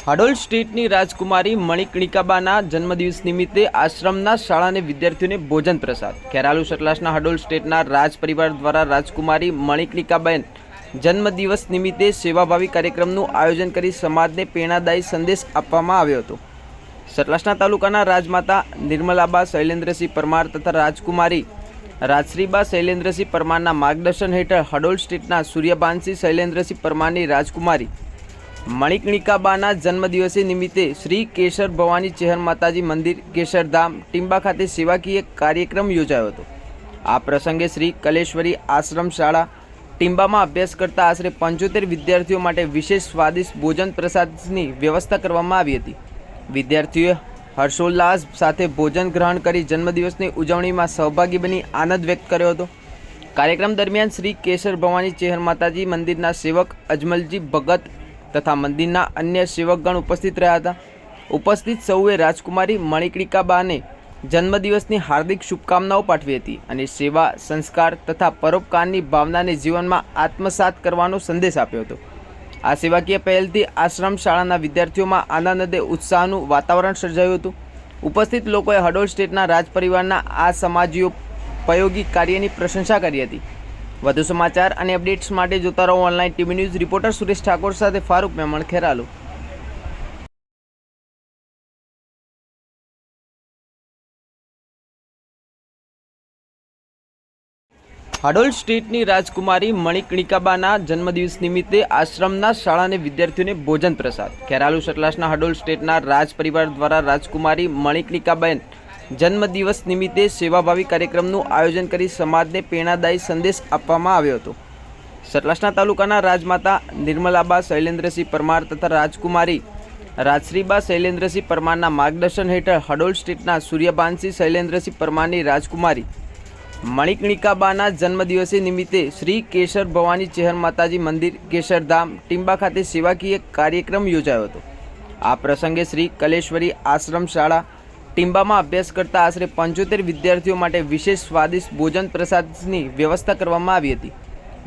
હડોલ સ્ટેટની રાજકુમારી મણિકર્ણિકાબાના જન્મદિવસ નિમિત્તે આશ્રમના શાળાને વિદ્યાર્થીઓને ભોજન પ્રસાદ. ખેરાલુ સતલાસના હડોલ સ્ટેટના રાજ પરિવાર દ્વારા રાજકુમારી મણિકર્ણિકાબેન જન્મદિવસ નિમિત્તે સેવાભાવી કાર્યક્રમનું આયોજન કરી સમાજને પ્રેરણાદાયી સંદેશ આપવામાં આવ્યો હતો. સતલાસના તાલુકાના રાજમાતા નિર્મલાબા શૈલેન્દ્રસિંહ પરમાર તથા રાજકુમારી રાજશ્રીબા શૈલેન્દ્રસિંહ પરમારના માર્ગદર્શન હેઠળ હડોલ સ્ટેટના સૂર્યભાનસિંહ શૈલેન્દ્રસિંહ પરમારની રાજકુમારી મણિકર્ણિકાબાના જન્મદિવસે નિમિત્તે શ્રી કેશર ભવાની ચેહર માતાજી મંદિર કેશરધામ ટીંબા ખાતે સેવાકીય કાર્યક્રમ યોજાયો હતો. આ પ્રસંગે શ્રી કલેશ્વરી આશ્રમ શાળા ટીંબામાં અભ્યાસ કરતા આશરે 75 વિદ્યાર્થીઓ માટે વિશેષ સ્વાદિષ્ટ ભોજન પ્રસાદની વ્યવસ્થા કરવામાં આવી હતી. વિદ્યાર્થીઓએ હર્ષોલ્લાસ સાથે ભોજન ગ્રહણ કરી જન્મદિવસની ઉજવણીમાં સહભાગી બની આનંદ વ્યક્ત કર્યો હતો. કાર્યક્રમ દરમિયાન શ્રી કેશર ભવાની ચેહર માતાજી મંદિરના સેવક અજમલજી ભગત તથા મંદિરના અન્ય સેવકગણ ઉપસ્થિત રહ્યા હતા. ઉપસ્થિત સૌએ રાજકુમારી મણિકર્ણિકાબાને જન્મદિવસની હાર્દિક શુભકામનાઓ પાઠવી હતી અને સેવા, સંસ્કાર તથા પરોપકારની ભાવનાને જીવનમાં આત્મસાત કરવાનો સંદેશ આપ્યો હતો. આ સેવાકીય પહેલથી આશ્રમ શાળાના વિદ્યાર્થીઓમાં આનંદ અને ઉત્સાહનું વાતાવરણ સર્જાયું હતું. ઉપસ્થિત લોકોએ હડોલ સ્ટેટના રાજપરિવારના આ સમાજોપયોગી કાર્યની પ્રશંસા કરી હતી. વધુ સમાચાર અને અપડેટ્સ માટે જોતા રહો online TV news. Reporter Suresh Thakor સાથે ફારૂક મેમણ, ખેરાલુ. હડોલ સ્ટેટની રાજકુમારી મણિકર્ણિકાબાના જન્મદિવસ નિમિત્તે આશ્રમના શાળાને વિદ્યાર્થીઓને ભોજન પ્રસાદ. ખેરાલુ સતલાસના હડોલ સ્ટેટના રાજ પરિવાર દ્વારા રાજકુમારી મણિકર્ણિકાબેન જન્મદિવસ નિમિત્તે સેવાભાવી કાર્યક્રમનું આયોજન કરી સમાજને પ્રેરણાદાયી સંદેશ આપવામાં આવ્યો હતો. સતલાસના તાલુકાના રાજમાતા નિર્મલાબા શૈલેન્દ્રસિંહ પરમાર તથા રાજકુમારી રાજશ્રીબા શૈલેન્દ્રસિંહ પરમારના માર્ગદર્શન હેઠળ હડોલ સ્ટેટના સૂર્યભાનસિંહ શૈલેન્દ્રસિંહ પરમારની રાજકુમારી મણિકર્ણિકાબાના જન્મદિવસે નિમિત્તે શ્રી કેશર ભવાની ચેહર માતાજી મંદિર કેશરધામ ટીંબા ખાતે સેવાકીય કાર્યક્રમ યોજાયો હતો. આ પ્રસંગે શ્રી કલેશ્વરી આશ્રમ શાળા ટીંબામાં અભ્યાસ કરતા આશરે 75 વિદ્યાર્થીઓ માટે વિશેષ સ્વાદિષ્ટ ભોજન પ્રસાદની વ્યવસ્થા કરવામાં આવી હતી.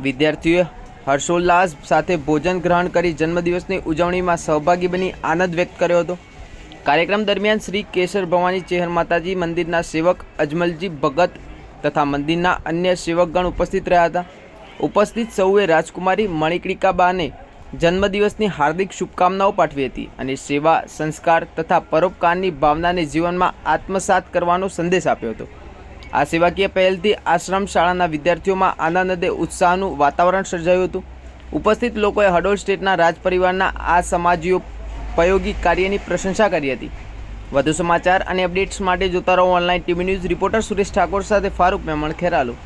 વિદ્યાર્થીઓએ હર્ષોલ્લાસ સાથે ભોજન ગ્રહણ કરી જન્મદિવસની ઉજવણીમાં સહભાગી બની આનંદ વ્યક્ત કર્યો હતો. કાર્યક્રમ દરમિયાન શ્રી કેશર ભવાની ચેહર માતાજી મંદિરના સેવક અજમલજી ભગત તથા મંદિરના અન્ય સેવકગણ ઉપસ્થિત રહ્યા હતા. ઉપસ્થિત સૌએ રાજકુમારી મણિકર્ણિકાબાને જન્મદિવસની હાર્દિક શુભકામનાઓ પાઠવી હતી અને સેવા, સંસ્કાર તથા પરોપકારની ભાવનાને જીવનમાં આત્મસાત કરવાનો સંદેશ આપ્યો હતો. આ સેવાકીય પહેલથી આશ્રમ શાળાના વિદ્યાર્થીઓમાં આનંદ અને ઉત્સાહનું વાતાવરણ સર્જાયું હતું. ઉપસ્થિત લોકોએ હડોલ સ્ટેટના રાજપરિવારના આ સમાજોપયોગી કાર્યની પ્રશંસા કરી હતી. વધુ સમાચાર અને અપડેટ્સ માટે જોતા રહો online TV news. Reporter Suresh Thakor સાથે ફારૂક મેમણ, ખેરાલુ.